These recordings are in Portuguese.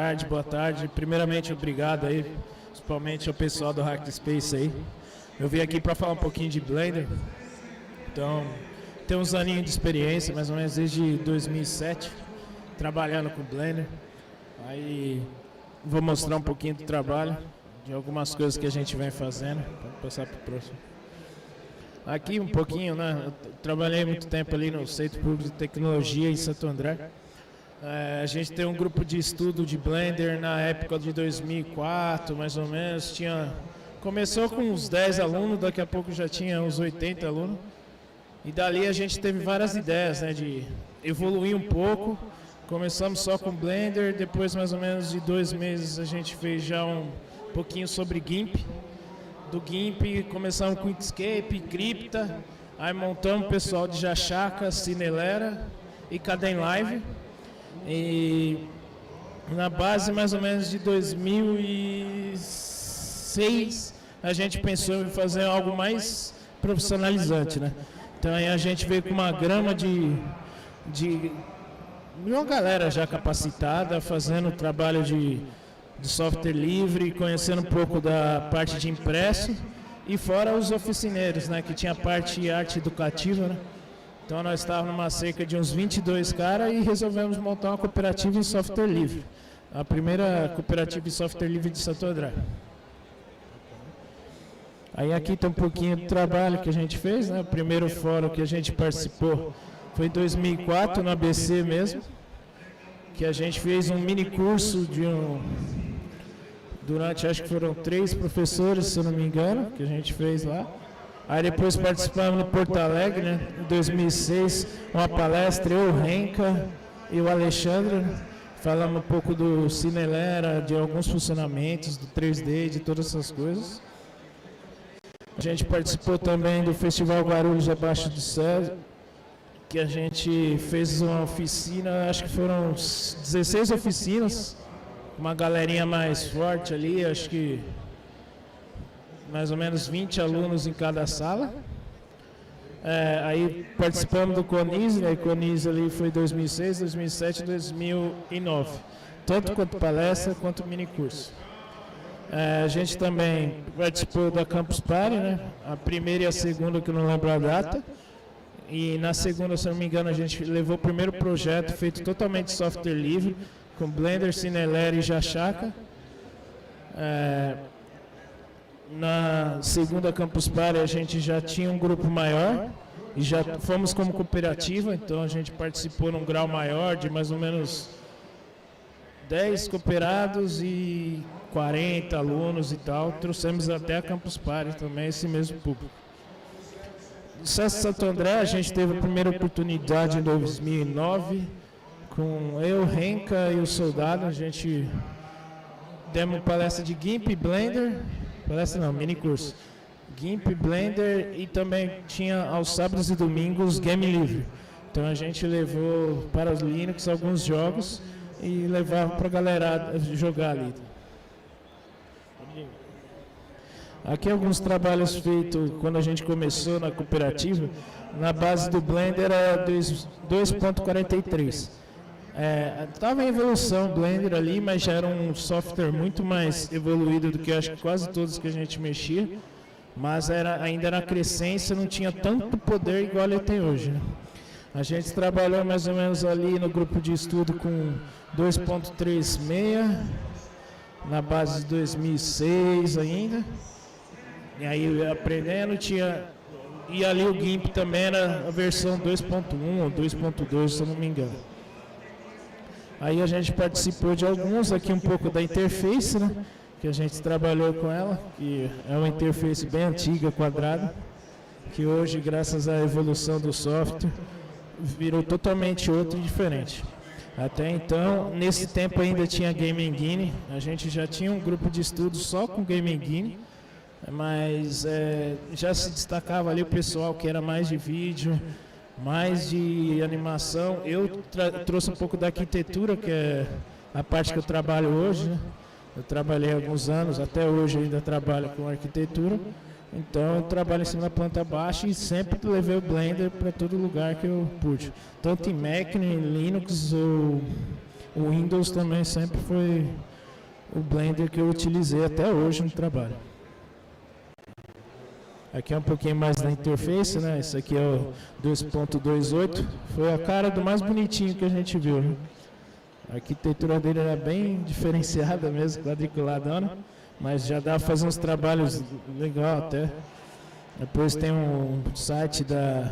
tarde, boa tarde. Primeiramente, obrigado aí, principalmente ao pessoal do Hackspace aí. Eu vim aqui para falar um pouquinho de Blender. Então, tem uns aninhos de experiência, mais ou menos desde 2007, trabalhando com Blender. Aí, vou mostrar um pouquinho do trabalho, de algumas coisas que a gente vem fazendo. Pode passar para o próximo. Aqui um pouquinho, né? Eu trabalhei muito tempo ali no Centro Público de Tecnologia em Santo André. A gente tem um grupo de estudo de Blender na época de 2004, mais ou menos. Começou com uns 10 alunos, daqui a pouco já tinha uns 80 alunos. E dali a gente teve várias ideias, né, de evoluir um pouco. Começamos só com Blender, depois mais ou menos de 2 meses a gente fez já um pouquinho sobre GIMP. Do GIMP começamos com Inkscape, Crypta, aí montamos o pessoal de Jaxaca, Cinelera e Kdenlive. E na base mais ou menos de 2006 a gente pensou em fazer algo mais profissionalizante, né? Então aí a gente veio com uma grama de uma galera já capacitada, fazendo trabalho de software livre, conhecendo um pouco da parte de impresso e fora os oficineiros, né, que tinha a parte de arte educativa, né? Então nós estávamos numa cerca de uns 22 caras e resolvemos montar uma cooperativa em software livre. A primeira cooperativa em software livre de Santo André. Aí aqui está um pouquinho do trabalho que a gente fez, né? O primeiro fórum que a gente participou foi em 2004, no ABC mesmo, que a gente fez um mini curso durante, acho que foram 3 professores, se eu não me engano, que a gente fez lá. Aí depois participamos no Porto Alegre, né, em 2006, uma palestra, eu, o Renka e o Alexandre, falamos um pouco do Cinelera, de alguns funcionamentos, do 3D, de todas essas coisas. A gente participou também do Festival Guarulhos Abaixo do Céu, que a gente fez uma oficina, acho que foram 16 oficinas, uma galerinha mais forte ali, acho que mais ou menos 20 alunos em cada sala. Aí participamos do CONIS, né? CONIS ali foi 2006, 2007 e 2009, tanto quanto palestra quanto mini curso. A gente também participou da Campus Party, né? A primeira e a segunda, que eu não lembro a data. E na segunda, se não me engano, a gente levou o primeiro projeto feito totalmente software livre, com Blender, Cinelera e Jaxaca. Na segunda Campus Party a gente já tinha um grupo maior e já fomos como cooperativa, então a gente participou num grau maior de mais ou menos 10 cooperados e 40 alunos e tal. Trouxemos até a Campus Party também esse mesmo público. No SESC Santo André a gente teve a primeira oportunidade em 2009 com eu, Renka e o Soldado. A gente demos palestra de GIMP, Blender, palestra não, mini curso, GIMP, Blender, e também tinha aos sábados e domingos Game Livre. Então a gente levou para os Linux alguns jogos e levava para a galera jogar ali. Aqui alguns trabalhos feitos quando a gente começou na cooperativa, na base do Blender era 2.43. Estava em evolução o Blender ali, mas já era um software muito mais evoluído do que acho que quase todos que a gente mexia, mas ainda era crescência, não tinha tanto poder igual ele tem hoje, né? A gente trabalhou mais ou menos ali no grupo de estudo com 2.36, na base de 2006 ainda, e aí aprendendo e ali o GIMP também era a versão 2.1 ou 2.2, se eu não me engano. Aí a gente participou de alguns, aqui um pouco da interface, né, que a gente trabalhou com ela, que é uma interface bem antiga, quadrada, que hoje, graças à evolução do software, virou totalmente outro e diferente. Até então, nesse tempo ainda tinha Game Engine, a gente já tinha um grupo de estudo só com Game Engine, mas já se destacava ali o pessoal que era mais de vídeo, mais de animação. Eu trouxe um pouco da arquitetura, que é a parte que eu trabalho hoje, né? Eu trabalhei há alguns anos, até hoje ainda trabalho com arquitetura. Então eu trabalho em cima da planta baixa e sempre levei o Blender para todo lugar que eu pude. Tanto em Mac, em Linux ou o Windows também sempre foi o Blender que eu utilizei até hoje no trabalho. Aqui é um pouquinho mais da interface, né? Esse aqui é o 2.28, foi a cara do mais bonitinho que a gente viu, né? A arquitetura dele era bem diferenciada mesmo, quadriculadona, mas já dá para fazer uns trabalhos legal até. Depois tem um site da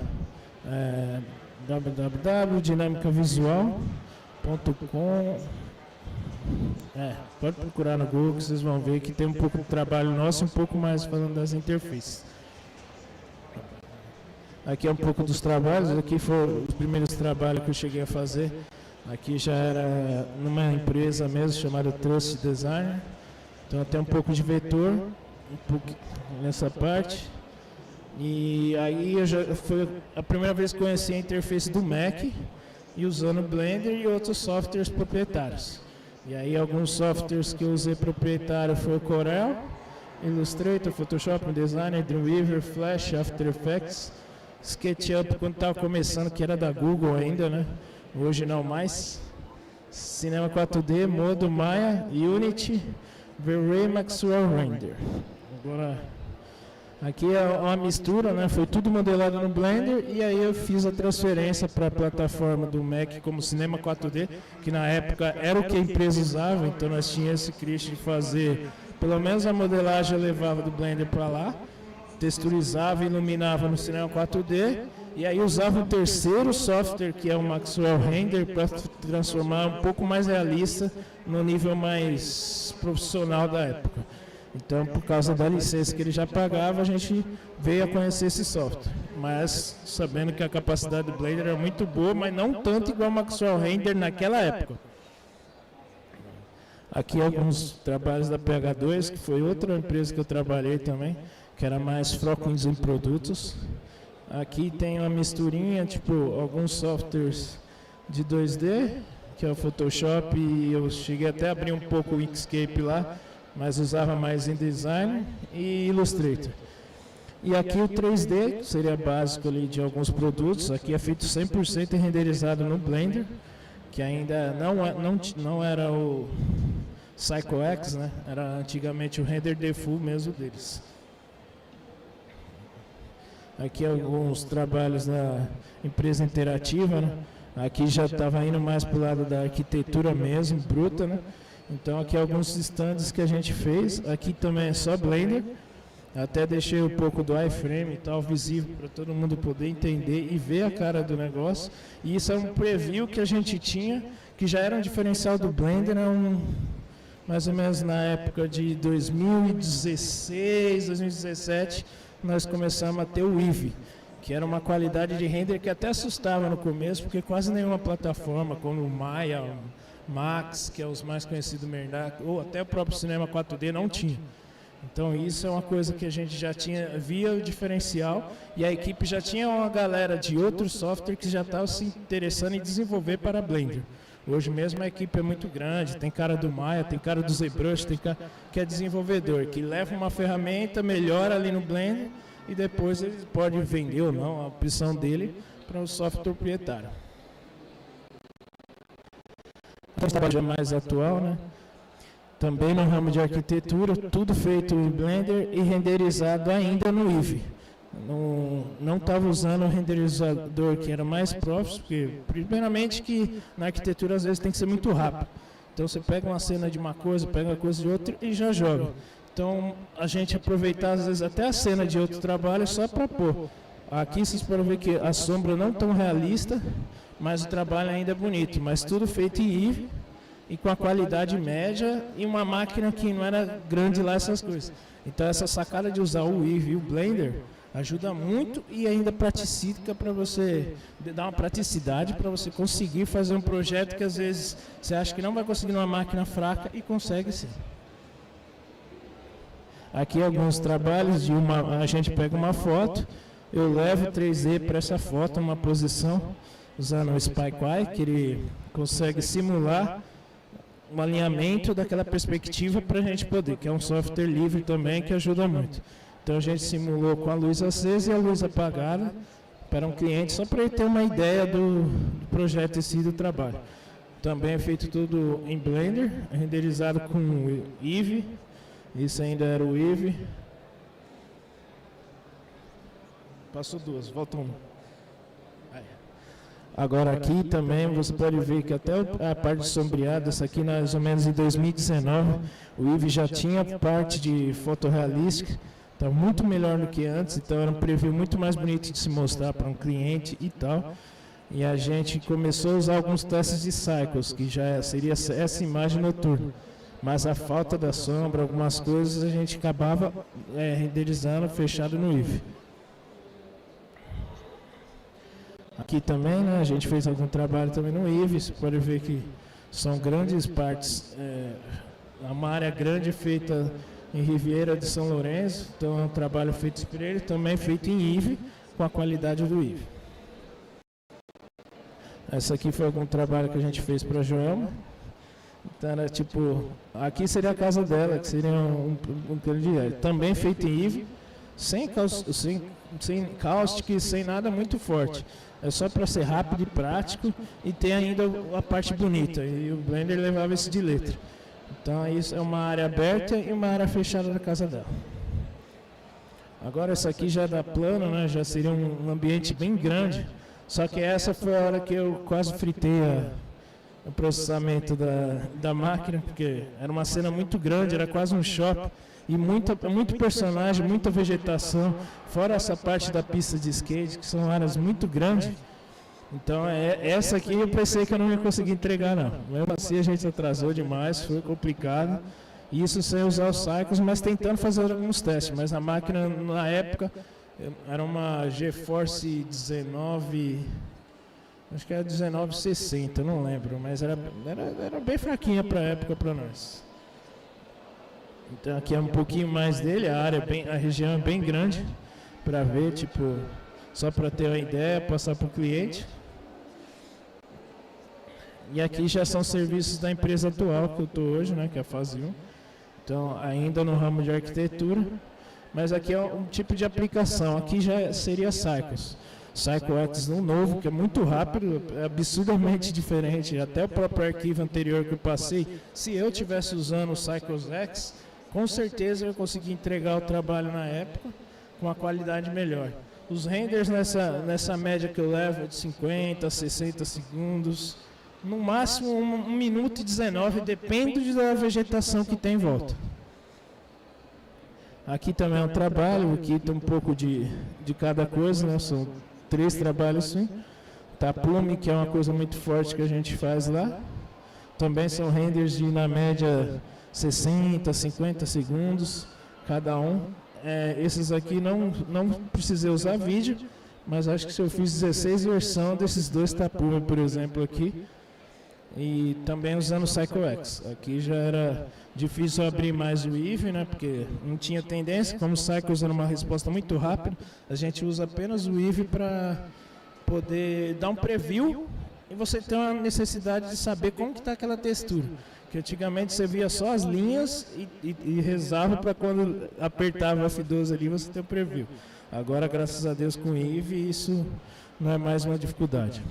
www.dinamicavisual.com. Pode procurar no Google que vocês vão ver que tem um pouco de trabalho nosso e um pouco mais falando das interfaces. Aqui é um pouco dos trabalhos, aqui foram os primeiros trabalhos que eu cheguei a fazer. Aqui já era numa empresa mesmo chamada Trust Designer. Então tem um pouco de vetor, um pouco nessa parte. E aí foi a primeira vez que conheci a interface do Mac e usando o Blender e outros softwares proprietários. E aí alguns softwares que eu usei proprietário foi o Corel, Illustrator, Photoshop, InDesigner, Dreamweaver, Flash, After Effects, SketchUp quando estava começando, que era da Google ainda, né? Hoje não mais. Cinema 4D, Modo, Maya, Unity, V-Ray, Maxwell Render. Agora, aqui é uma mistura, né? Foi tudo modelado no Blender e aí eu fiz a transferência para a plataforma do Mac como Cinema 4D, que na época era o que a empresa usava, então nós tínhamos esse cristo de fazer, pelo menos a modelagem eu levava do Blender para lá, texturizava e iluminava no Cinema 4D, e aí usava o terceiro software, que é o Maxwell Render, para transformar um pouco mais realista no nível mais profissional da época. Então, por causa da licença que ele já pagava, a gente veio a conhecer esse software. Mas, sabendo que a capacidade do Blender era muito boa, mas não tanto igual o Maxwell Render naquela época. Aqui alguns trabalhos da PH2, que foi outra empresa que eu trabalhei também, que era mais focos em produtos. Aqui tem uma misturinha, tipo, alguns softwares de 2D, que é o Photoshop, e eu cheguei até a abrir um pouco o Inkscape lá, mas usava mais InDesigner e Illustrator. E aqui o 3D, que seria básico ali de alguns produtos, aqui é feito 100% renderizado no Blender, que ainda não era o CycleX, né? Era antigamente o Render Default mesmo deles. Aqui alguns trabalhos da empresa interativa, né? Aqui já estava indo mais para o lado da arquitetura mesmo, bruta, né? Então aqui alguns stands que a gente fez, aqui também é só Blender, até deixei um pouco do iframe e tal, visível para todo mundo poder entender e ver a cara do negócio. E isso é um preview que a gente tinha, que já era um diferencial do Blender, mais ou menos na época de 2016, 2017, nós começamos a ter o Eevee, que era uma qualidade de render que até assustava no começo, porque quase nenhuma plataforma, como o Maya, Max, que é os mais conhecidos do mercado, ou até o próprio Cinema 4D não tinha. Então isso é uma coisa que a gente já via o diferencial, e a equipe já tinha uma galera de outros softwares que já estava se interessando em desenvolver para Blender. Hoje mesmo a equipe é muito grande, tem cara do Maya, tem cara do ZBrush, tem cara que é desenvolvedor, que leva uma ferramenta, melhora ali no Blender, e depois ele pode vender ou não a opção dele para o software proprietário. O trabalho mais atual, né? Também no ramo de arquitetura, tudo feito em Blender e renderizado ainda no Eevee. Não estava usando o renderizador que era mais próximo, porque primeiramente que na arquitetura às vezes tem que ser muito rápido. Então você pega uma cena de uma coisa, pega uma coisa de outra e já joga. Então a gente aproveitar às vezes até a cena de outro trabalho só para pôr. Aqui vocês podem ver que a sombra não tão realista, mas o trabalho ainda é bonito, mas tudo feito em Eevee e com a qualidade média e uma máquina que não era grande lá, essas coisas. Então essa sacada de usar o Eevee e o Blender ajuda muito e ainda praticita para você, dar uma praticidade para você conseguir fazer um projeto que às vezes você acha que não vai conseguir numa máquina fraca e consegue sim. Aqui alguns trabalhos de a gente pega uma foto, eu levo 3D para essa foto, uma posição, usando o SpikeY, que ele consegue simular um alinhamento daquela perspectiva para a gente poder, que é um software livre também que ajuda muito. Então a gente simulou com a luz acesa e a luz apagada para um cliente, só para ele ter uma ideia do projeto em si, do trabalho. Também é feito tudo em Blender, renderizado com Eevee. Isso ainda era o Eevee. Passou duas, volta uma. Agora aqui também você pode ver que até a parte sombreada, essa aqui mais ou menos em 2019, o Eevee já tinha parte de fotorrealística, está muito melhor do que antes, então era um preview muito mais bonito de se mostrar para um cliente e tal. E a gente começou a usar alguns testes de cycles, que já seria essa imagem noturna. Mas a falta da sombra, algumas coisas, a gente acabava renderizando fechado no Eevee. Aqui também, né, a gente fez algum trabalho também no Eevee, você pode ver que são grandes partes, uma área grande feita em Riviera de São Lourenço, então é um trabalho feito por ele, também feito em Eevee, com a qualidade do Eevee. Essa aqui foi algum trabalho que a gente fez para a Joelma. Então era tipo, aqui seria a casa dela, que seria um grande área. Também feito em Eevee, sem caustic, sem nada muito forte. É só para ser rápido e prático e ter ainda a parte bonita. E o Blender levava isso de letra. Então isso é uma área aberta e uma área fechada da casa dela. Agora essa aqui já dá plano, né? Já seria um ambiente bem grande. Só que essa foi a hora que eu quase fritei o processamento da máquina, porque era uma cena muito grande, era quase um shopping. E muito personagem, muita vegetação, fora essa parte da pista de skate, que são áreas muito grandes. Então, essa aqui eu pensei que eu não ia conseguir entregar, não. Mesmo assim, a gente atrasou demais, foi complicado. Isso sem usar os cycles, mas tentando fazer alguns testes. Mas a máquina, na época, era uma GeForce 19... Acho que era 1960, não lembro, mas era bem fraquinha para a época para nós. Então aqui é um pouquinho mais dele, a região é bem grande para ver, tipo, só para ter uma ideia, passar para o cliente. E aqui já são serviços da empresa atual que eu estou hoje, né, que é a Fase 1. Então ainda no ramo de arquitetura, mas aqui é um tipo de aplicação, aqui já seria Cycles. CycleX no novo, que é muito rápido, é absurdamente diferente. Até o próprio arquivo anterior que eu passei, se eu tivesse usando o CycleX, com certeza eu consegui entregar o trabalho na época com uma qualidade melhor. Os renders nessa média que eu levo é de 50 a 60 segundos, no máximo 1 minuto e 19, depende da vegetação que tem em volta. Aqui também é um trabalho, aqui tem um pouco de cada coisa, né? São 3 trabalhos sim. Tá, Plume, que é uma coisa muito forte que a gente faz lá. Também são renders de, na média, 60, 50 segundos cada um. Esses aqui não precisei usar vídeo, mas acho que se eu fiz 16 versões desses 2 tapumes, por exemplo, aqui. E também usando o CycleX. Aqui já era difícil abrir mais o Eevee, né, porque não tinha tendência. Como o Cycles era uma resposta muito rápida, a gente usa apenas o Eevee para poder dar um preview e você tem uma necessidade de saber como que está aquela textura. Que antigamente você via só as linhas e rezava para quando apertava o F12 ali você ter o preview. Agora, graças a Deus, com o Eevee, isso não é mais uma dificuldade.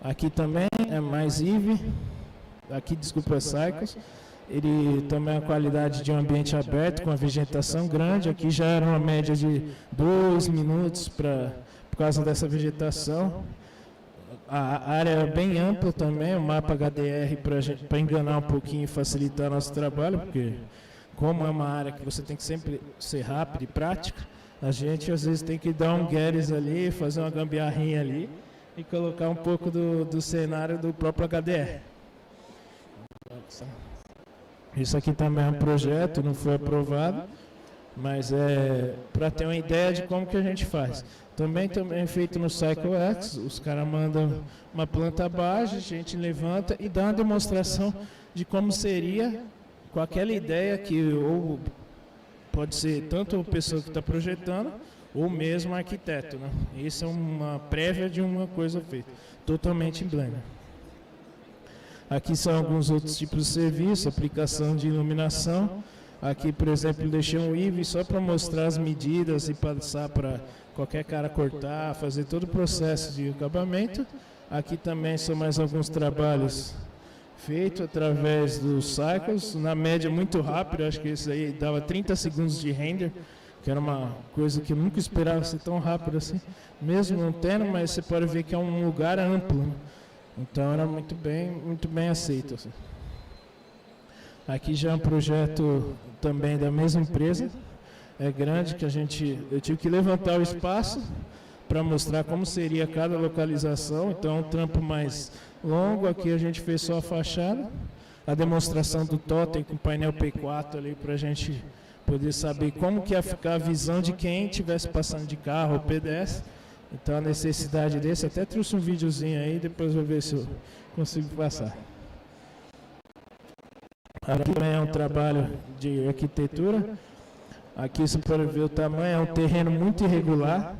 Aqui também é mais Eevee, aqui desculpa é Cycles, ele também é a qualidade de um ambiente aberto com a vegetação grande, aqui já era uma média de 2 minutos por causa dessa vegetação. A área é bem ampla também, o mapa HDR para enganar um pouquinho e facilitar nosso trabalho, porque como é uma área que você tem que sempre ser rápido e prático, a gente às vezes tem que dar um gueres ali, fazer uma gambiarrinha ali, e colocar um pouco do cenário do próprio HDR. Isso aqui também é um projeto, não foi aprovado, mas é para ter uma ideia de como que a gente faz. Também é feito no CycleX, os caras mandam uma planta baixa, a gente levanta e dá uma demonstração de como seria com aquela ideia que ou pode ser tanto a pessoa que está projetando, ou mesmo arquiteto, né? Isso é uma prévia de uma coisa feita, totalmente em Blender. Aqui são alguns outros tipos de serviço, aplicação de iluminação. Aqui, por exemplo, deixei um Eevee só para mostrar as medidas e passar para qualquer cara cortar, fazer todo o processo de acabamento. Aqui também são mais alguns trabalhos feitos através dos cycles, na média muito rápido, acho que esse aí dava 30 segundos de render, que era uma coisa que eu nunca esperava ser tão rápido assim, mesmo não tendo, mas você pode ver que é um lugar amplo, né? Então era muito bem aceito. Assim. Aqui já é um projeto também da mesma empresa, é grande, que eu tive que levantar o espaço para mostrar como seria cada localização, então é um trampo mais longo. Aqui a gente fez só a fachada, a demonstração do totem com painel P4 ali para a gente poder saber como que ia ficar a visão de quem estivesse passando de carro ou pedestre. Então a necessidade desse, até trouxe um videozinho aí, depois vou ver se eu consigo passar. Aqui também é um trabalho de arquitetura. Aqui você pode ver o tamanho, é um terreno muito irregular.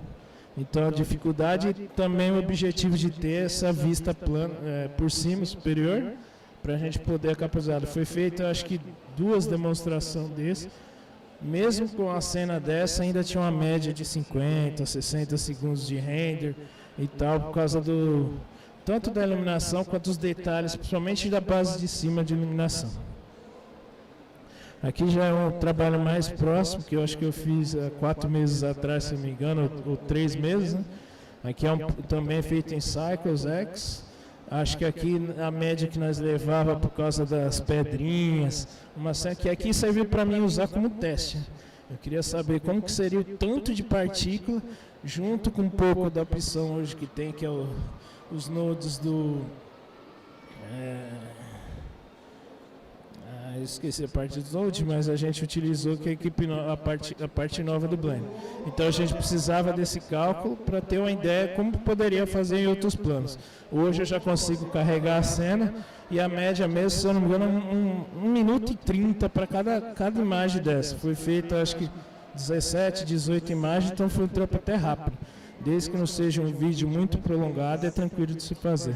Então a dificuldade e também o objetivo de ter essa vista plana, por cima, superior, para a gente poder capazar. Foi feito, acho que 2 demonstrações desse. Mesmo com a cena dessa, ainda tinha uma média de 50, 60 segundos de render e tal, por causa tanto da iluminação quanto dos detalhes, principalmente da base de cima de iluminação. Aqui já é um trabalho mais próximo, que eu acho que eu fiz há 4 meses atrás, se não me engano, ou 3 meses. Né? Aqui é também feito em Cycles X. Acho que aqui a média que nós levava por causa das pedrinhas, que aqui serviu para mim usar como teste. Eu queria saber como que seria o tanto de partícula, junto com um pouco da opção hoje que tem, que é os nodes do... eu esqueci a parte do Node, mas a gente utilizou que a parte nova do Blender. Então a gente precisava desse cálculo para ter uma ideia como poderia fazer em outros planos. Hoje eu já consigo carregar a cena e a média mesmo, se eu não me engano, 1 minuto e 30 para cada imagem dessa. Foi feito, acho que 17, 18 imagens, então foi um trampo até rápido. Desde que não seja um vídeo muito prolongado, é tranquilo de se fazer.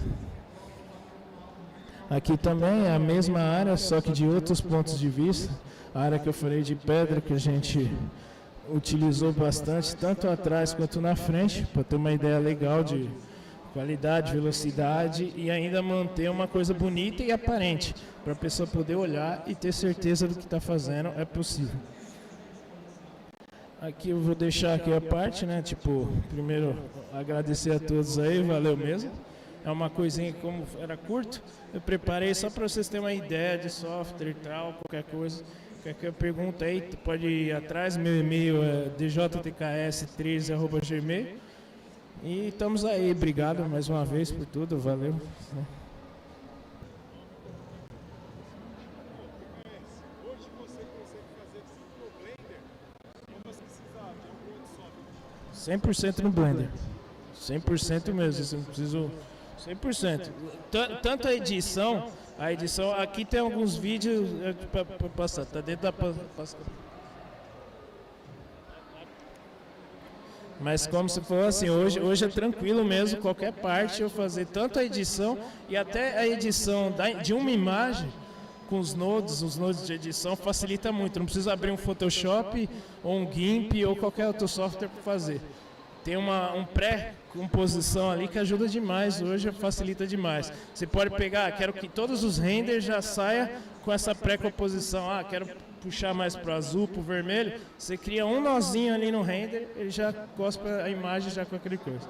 Aqui também é a mesma área, só que de outros pontos de vista. A área que eu falei de pedra, que a gente utilizou bastante, tanto atrás quanto na frente, para ter uma ideia legal de qualidade, velocidade e ainda manter uma coisa bonita e aparente, para a pessoa poder olhar e ter certeza do que está fazendo, é possível. Aqui eu vou deixar aqui a parte, né? Tipo, primeiro agradecer a todos aí, valeu mesmo. É uma coisinha que, como era curto, eu preparei só para vocês terem uma ideia de software e tal, qualquer coisa. Qualquer pergunta aí, pode ir atrás, meu e-mail é djtks13@gmail. E estamos aí, obrigado mais uma vez por tudo, valeu. 100% no Blender. 100% mesmo, você não precisa... 100%. Tanto a edição aqui tem alguns vídeos para passar, tá dentro da pasta. Mas como se for assim, hoje é tranquilo mesmo, qualquer parte eu fazer tanto a edição e até a edição de uma imagem com os nodes de edição facilita muito, não precisa abrir um Photoshop ou um GIMP ou qualquer outro software para fazer. Tem um pré-composição ali que ajuda demais, hoje facilita demais. Você pode pegar, quero que todos os renders já saiam com essa pré-composição. Quero puxar mais para o azul, para o vermelho. Você cria um nozinho ali no render, ele já cospe a imagem já com aquele coisa.